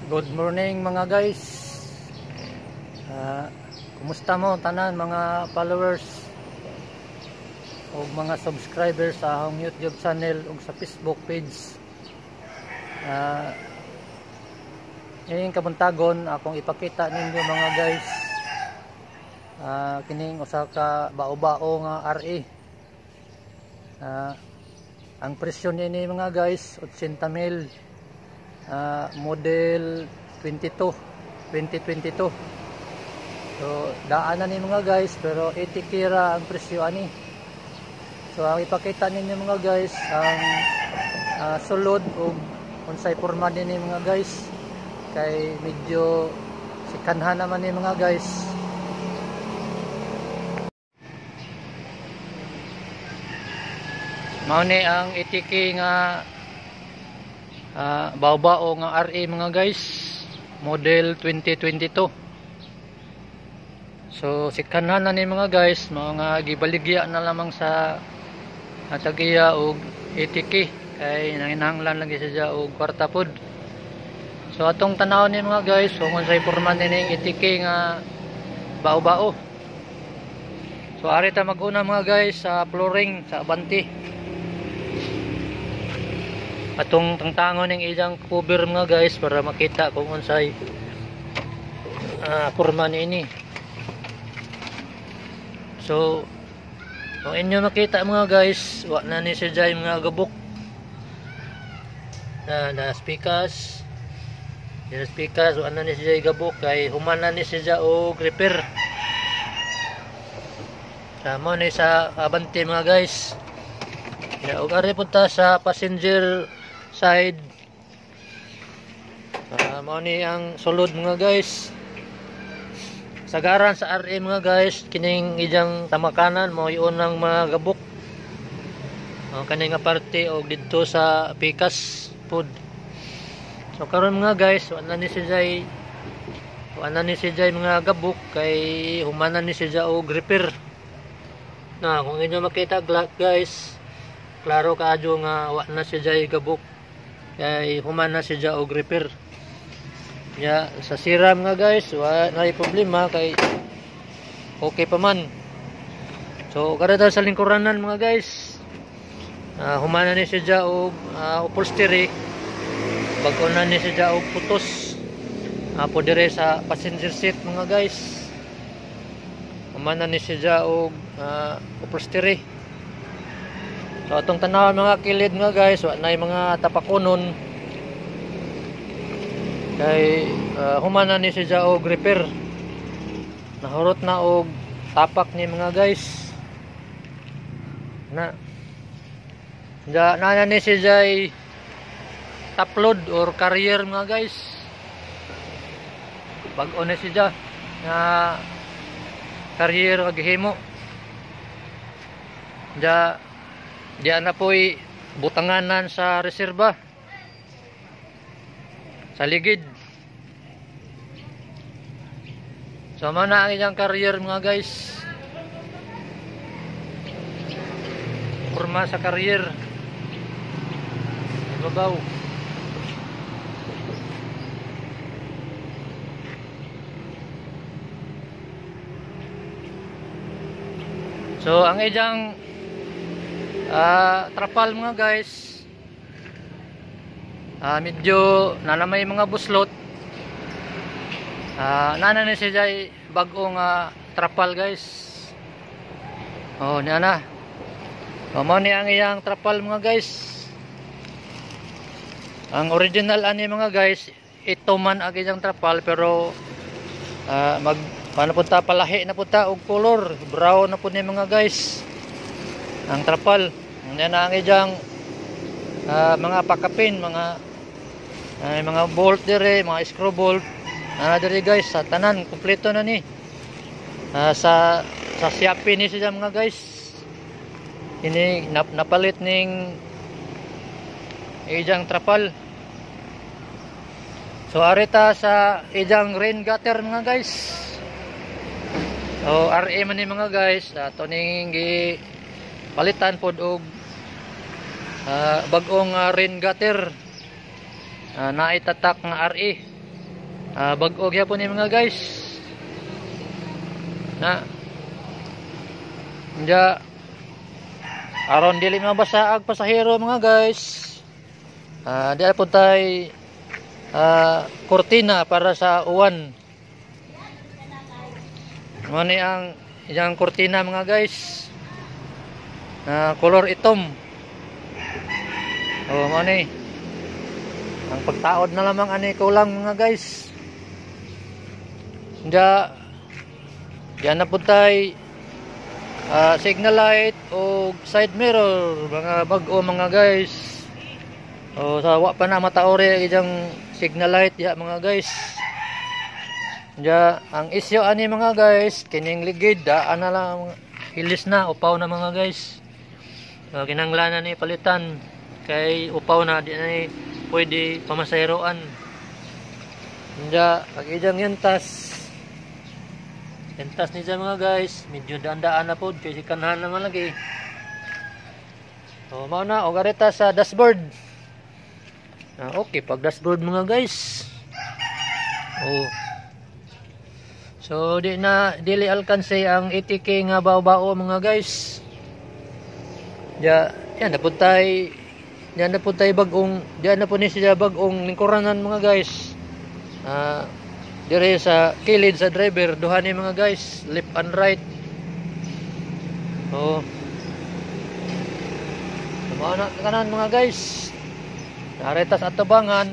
Good morning mga guys. Kumusta mo tanan mga followers o mga subscribers sa akong YouTube channel o sa Facebook page. Ining kabuntagon akong ipakita ninyo mga guys. Kining usa ka bao-bao nga RE. Ang presyo nini mga guys 80,000. Model 2022. So daanan ni mga guys pero 80 kira ang presyo ani. So ang ipakita ninyo mga guys ang sulod o unsay porma din ni mga guys kay medyo sikanhan naman ni mga guys. Mao ni ang itiki nga bao-bao nga RE mga guys, model 2022. So sikanhan na ni mga guys, mga gibaligya na lamang sa tagiya og itiki kay nanginahanglan lagi siya og kwarta pod. So atong tanaw ni mga guys kung unsay porma ning itiki nga bao-bao. So ari ta mag-una mga guys sa flooring sa Abanti. Atong tangtangon ng ilang cover mga guys para makita kung unsay porma niini. So kung inyo makita mga guys, wa na ni siya mga gabok na speakers. Yung speakers wa na ni siya gabok kay human na ni siya og repair. Mo ni sa Abanti mga guys. Ya og ari punta sa passenger side. Mao ni ang sulod mga guys. Sagaran sa RE mga guys, kining ijang tamakanan mo iunang mga gabok. Kani nga parte og didto sa pikas food. So karon mga guys, wala ni siya mga gabok kay humanan ni siya og repair. Na kung inyo makita guys, klaro kaadyo nga wa na siya gabok kay human na siya og repair. Ya sa siram nga guys wa na problema kay okay pa man. So kada sa lingkuranan mga guys, human na ni siya og upholstery, bag-o na ni siya og putos apo dire sa passenger seat mga guys. Human na ni siya og upholstery. So atong tanaw mga kilid nga guys, wa nay mga tapakunon kay humana ni siya og repair. Nahurot na og tapak ni mga guys. Na ni siya top load or carrier mga guys. Bag-o na siya nga carrier gihimo. Diyan na po'y butanganan sa reserba sa ligid. So mana ang ilang carrier mga guys. Porma sa carrier babaw. So ang ilang trapal mga guys, medyo nanamay mga buslot. Nana ni siya bagong trapal guys. Niya na. Mao ni ang iyang trapal mga guys. Ang original ani mga guys, ito man ang iyang trapal pero paano punta palahi na punta og color brown na po ni mga guys ang trapal. Yan ang ijang mga pakapin, mga bolt dire, mga screw bolt. Dire guys, sa tanan kompleto na ni. Sa siapin ni siya mga guys. Ini napalit ning ijang trapal. So arita sa ijang rain gutter mga guys. So RE man ni mga guys, ato ning palitan pod og bagong rain gutter. Naitatak nga RE. bag-o gyapon ni mga guys. Na Nya aron dili mabasa ang pasahero mga guys. Di po tay kurtina para sa uwan. Mani ang iyang kurtina mga guys. Color itom. Mani ang pagtaod na lamang ani kulang mga guys. Diyan na po tay signal light o side mirror mga bag-o mga guys. Sa wa pa na mataore ijang signal light ya mga guys. Ang isyo ani mga guys kining ligid ana lang hilis na upaw na mga guys. Kinanglanan ni palitan kay upaw na di na pwede pamasaheroan. Pag ijang yentas ni dyan mga guys, medyo daan-daan na po, kasi kanhan naman lagi. Mauna, o garita sa dashboard. Okay, pag dashboard mga guys. So, dili alkanse ang 80K nga bao-bao mga guys. Yan na po tayo bagong, yan na po ni siya bagong lingkuranan mga guys. Dire sa kilid sa driver duha ni mga guys, left and right. Mana kanan mga guys. Naretas at tabangan.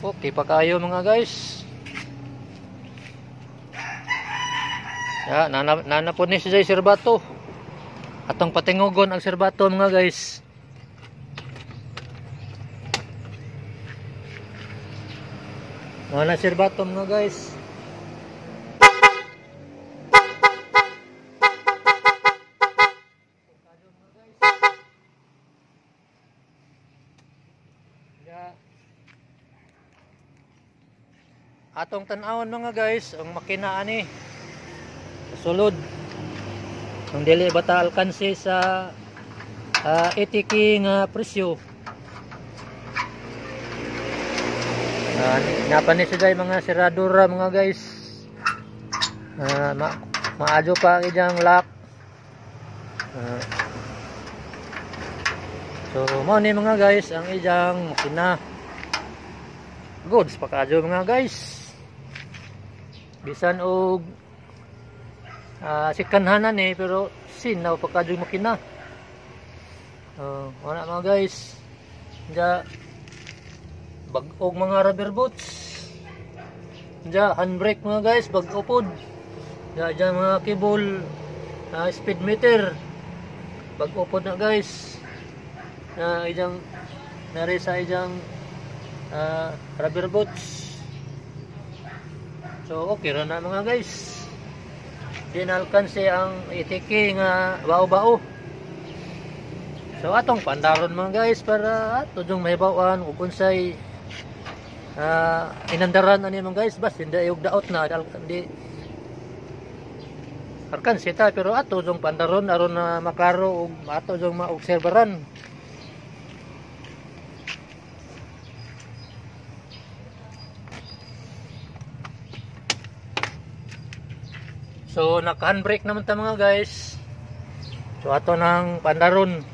Okay pa kayo mga guys. Nana po ni siya serbato. Atong patingugon ang serbato mga guys. Mana serbato mga guys. Atong tan-awon mga guys, ang makina ani sulod. Ang dili bata alkanse sa 80K nga presyo. Napanis siya mga seradura mga guys. Maadyo pa ang ijang lock. So mo ni mga guys ang ijang makina. Goods pa kaadyo mga guys. Bisan og sikanhanan pero sinaw pa kaadyo makina. Wala mga guys. Bag-og mga rubber boots. Handbrake mga guys, bag-o pod. Diyan mga cable, speed meter. Bag-o pod na guys. Nari sa ijang rubber boots. So okay ra na mga guys. Dinalkanse ang 80K nga bao-bao. So atong pandaron mga guys para tudong mahibawan ug unsay inandaran ani mga guys, bas hindi yung daot na hindi arkan sita pero ato jong pandaron aron na maklaro ug ato jong maobserbaran. So naka-handbrake naman ta mga guys. So ato nang pandaron.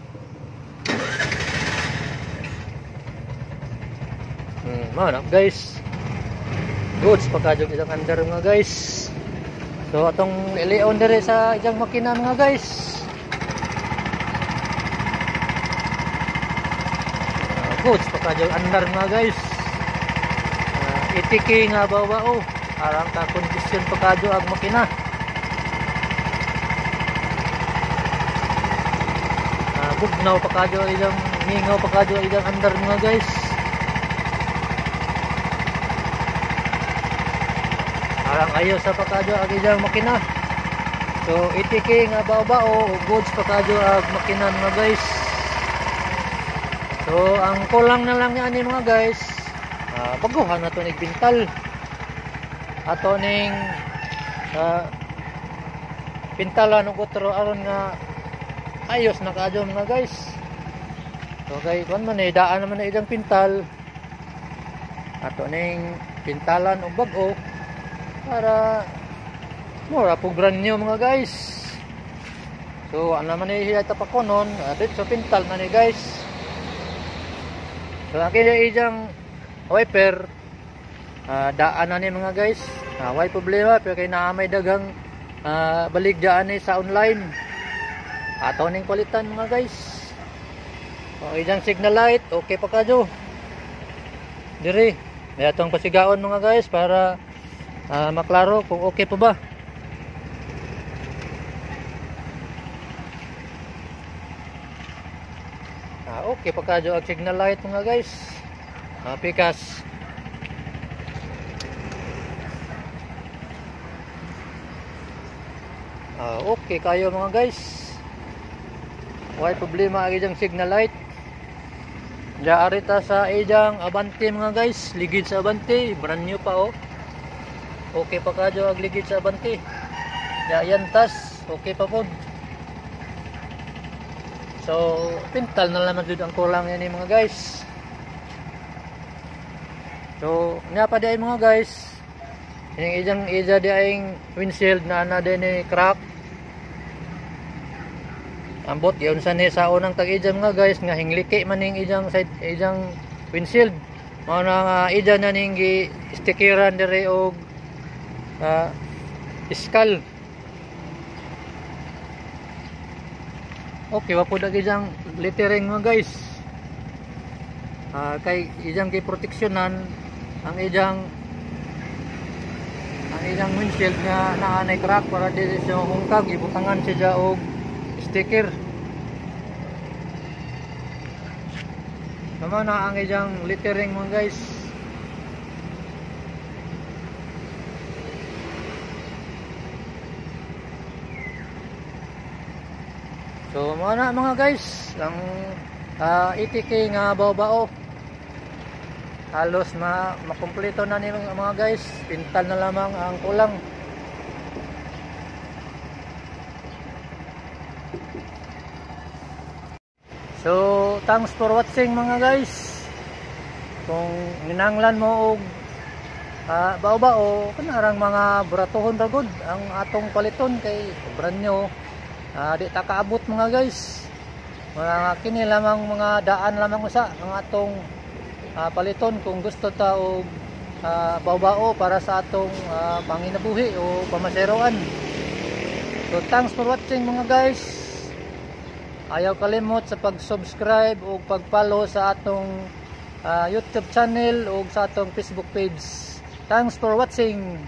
Mana guys, goods pagkadyo isang under mga guys. So atong ilion dire sa isang makina mga guys. Goods pagkadyo under mga guys. 80K nga bao-bao arang ka kondisyon pagkadyo ang makina. Bugnaw pagkadyo isang mingaw pagkadyo isang under mga guys. Arang ayo sa pakadyo ang ijang makina. So 80K nga bao-bao o goods pakadyo ang makina mga guys. So ang kulang na lang yan mga guys, baguhan na ito nagbintal. Ato ning pintalan ng kutro aron nga ayos na kadyo mga guys. So kay kun man daan naman na ijang pintal. Ato ning pintalan o bag-o para mura po brand new mga guys. So ano man ni siya tapakonon dito sa pintal na ni guys. So kaya ijang wiper daan na ni mga guys. Way problema pero kay naa may daghang baligdaan ni sa online. Ato ning palitan mga guys. So ijang signal light okay pa kadyo. Diri, may atong pasigaon mga guys para maklaro kung okay pa ba. Okay pa kadyo ang signal light mga guys. Pikas. Okay kayo mga guys. Way problema ang ijang signal light. Diya arita sa ijang Abante mga guys, ligid sa Abante, brand new pa oh. Okay pa kadyo ang ligid sa Abante. Diya yantas, okay pa po. So pintal na naman jud ang kulang yan mga guys. So nya pa di mga guys. Yung ijang ija di aing windshield na ana din ni crack. Ambot yun sa ni sa unang tag-ija mga guys nga hingliki man ning ijang side ijang windshield. Mao na ija na ning stickeran dire og iskal. Okay wa pud ijang lettering mga guys. Kay ijang kay proteksyonan ang ijang windshield nga naa nay crack para dili siya hungkag ibutangan siya og sticker. Tama na ang ijang lettering mga guys. So mga na mga guys ang ETK nga bao-bao halos makumpleto na ni mga guys. Pintal na lamang ang kulang. So thanks for watching mga guys. Kung minanglan mo og bao-bao kanarang mga buratohon ra gud ang atong paliton kay brand new. Di ta kaabot mga guys. Mga kini lamang mga daan lamang usa ang atong paliton kung gusto ta og bao-bao para sa atong panginabuhi o pamaseroan. So thanks for watching mga guys. Ayaw kalimot sa pag-subscribe o pag-follow sa atong YouTube channel o sa atong Facebook page. Thanks for watching.